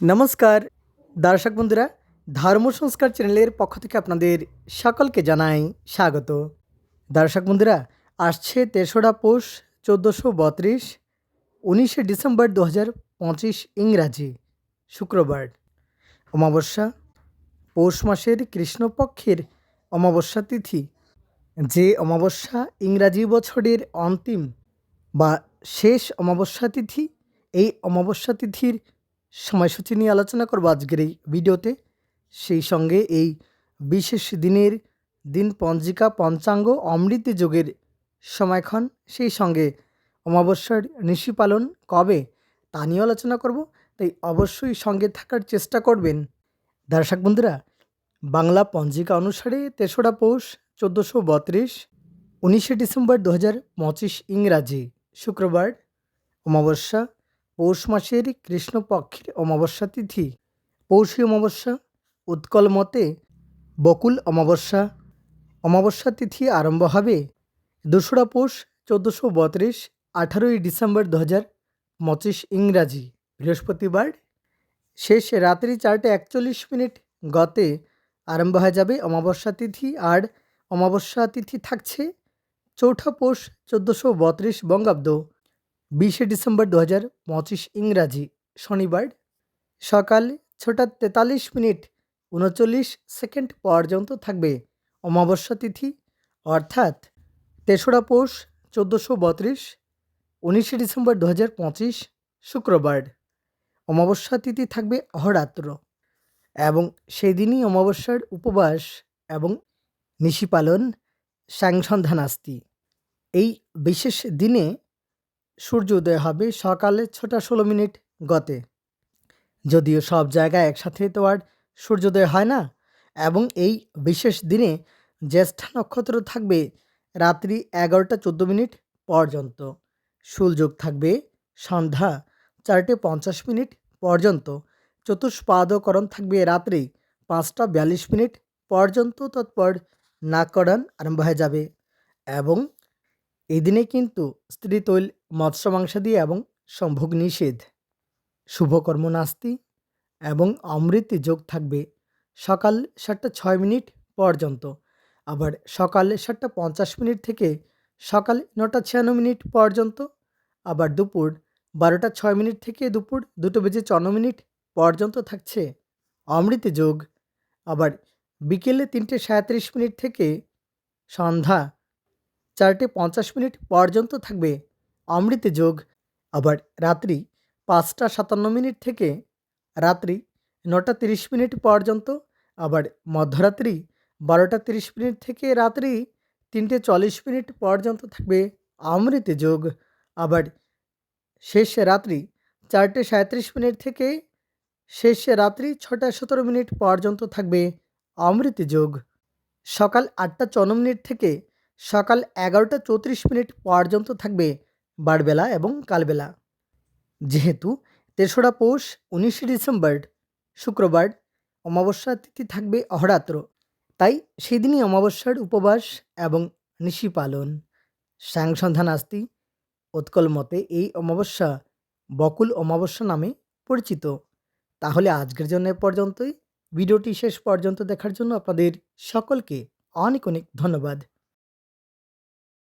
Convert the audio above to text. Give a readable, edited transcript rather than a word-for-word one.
নমস্কার দর্শক বন্ধুরা, ধর্ম সংস্কার চ্যানেলের পক্ষ থেকে আপনাদের সকলকে জানাই স্বাগত। দর্শক বন্ধুরা, আসছে ৩রা পৌষ ১৪৩২, ১৯শে ডিসেম্বর ২০২৫ ইংরাজি শুক্রবার অমাবস্যা, পৌষ মাসের কৃষ্ণপক্ষের অমাবস্যা তিথি। যে অমাবস্যা ইংরাজি বছরের অন্তিম বা শেষ অমাবস্যা তিথি, এই অমাবস্যা তিথির সময়সূচি নিয়ে আলোচনা করব আজকের এই ভিডিওতে। সেই সঙ্গে এই বিশেষ দিনের দিন পঞ্জিকা, পঞ্চাঙ্গ, অমৃত যোগের সময়ক্ষণ, সেই সঙ্গে অমাবস্যার নিশি পালন কবে তা নিয়ে আলোচনা করব। তাই অবশ্যই সঙ্গে থাকার চেষ্টা করবেন। দর্শক বন্ধুরা, বাংলা পঞ্জিকা অনুসারে ৩রা পৌষ ১৪৩২, ১৯শে ডিসেম্বর ২০২৫ ইংরাজি শুক্রবার অমাবস্যা, পৌষ মাসের কৃষ্ণপক্ষের অমাবস্যা তিথি। পৌষী অমাবস্যা, উৎকল মতে বকুল অমাবস্যা। অমাবস্যা তিথি আরম্ভ হবে ২রা পৌষ ১৪৩২, ১৮ই ডিসেম্বর ২০২৫ ইংরাজি বৃহস্পতিবার। শেষ রাত্রি ৪:৪১ গতে আরম্ভ হয়ে যাবে অমাবস্যা তিথি। আর অমাবস্যা তিথি থাকছে ৪ঠা পৌষ ১৪৩২ বঙ্গাব্দ, ২০শে ডিসেম্বর ২০২৫ ইংরাজি শনিবার সকাল ৬:৪৩ ৩৯ পর্যন্ত থাকবে অমাবস্যা তিথি। অর্থাৎ ৩রা পৌষ ১৪৩২, ১৯শে ডিসেম্বর ২০২৫ শুক্রবার অমাবস্যা তিথি থাকবে অহরাত্র, এবং সেই দিনই অমাবস্যার উপবাস এবং নিশি পালন সাংসন্ধ্যা নাস্তি। এই বিশেষ দিনে সূর্য উদয় হবে সকালে ৬:১৬ গতে। যদিও সব জায়গায় একসাথে তো আর সূর্যোদয় হয় না, এবং এই বিশেষ দিনে জ্যেষ্ঠা নক্ষত্র থাকবে রাত্রি ১১:১৪ পর্যন্ত। শুলযোগ থাকবে সন্ধ্যা ৪:৫০ পর্যন্ত। চতুষ্পাদকরণ থাকবে রাত্রি ৫:৪২ পর্যন্ত। তৎপর নাককরণ আরম্ভ হয়ে যাবে, এবং এই দিনে কিন্তু স্ত্রী তৈল, মৎস্য মাংসাদি এবং সম্ভোগ নিষেধ। শুভকর্ম নাস্তি, এবং অমৃত যোগ থাকবে সকাল ৭:০৬ পর্যন্ত। আবার সকাল ৭:৫০ থেকে সকাল ৯:৯৬ পর্যন্ত। আবার দুপুর ১২:০৬ থেকে দুপুর ২:৫৪ পর্যন্ত থাকছে অমৃত যোগ। আবার বিকেলে ৩:৩৭ থেকে সন্ধ্যা ৪:৫০ পর্যন্ত থাকবে অমৃত যোগ। আবার রাত্রি ৫:৫৭ থেকে রাত্রি ৯:৩০ পর্যন্ত। আবার মধ্যরাত্রি ১২:৩০ থেকে রাত্রি ৩:৪০ পর্যন্ত থাকবে অমৃত যোগ। আবার শেষ রাত্রি ৪:৩৭ থেকে শেষ রাত্রি ৬:১৭ পর্যন্ত থাকবে অমৃত যোগ। সকাল ৮:৫৪ থেকে সকাল ১১:৩৪ পর্যন্ত থাকবে বারবেলা এবং কালবেলা। যেহেতু ৩রা পৌষ ১৯শে ডিসেম্বর শুক্রবার অমাবস্যা তিথি থাকবে অহরাত্র, তাই সেদিনই অমাবস্যার উপবাস এবং নিশি পালন সাংসন্ধ্যা নাস্তি। উৎকল মতে এই অমাবস্যা বকুল অমাবস্যা নামে পরিচিত। তাহলে আজকের জন্য এ পর্যন্তই। ভিডিওটি শেষ পর্যন্ত দেখার জন্য আপনাদের সকলকে অনেক অনেক ধন্যবাদ।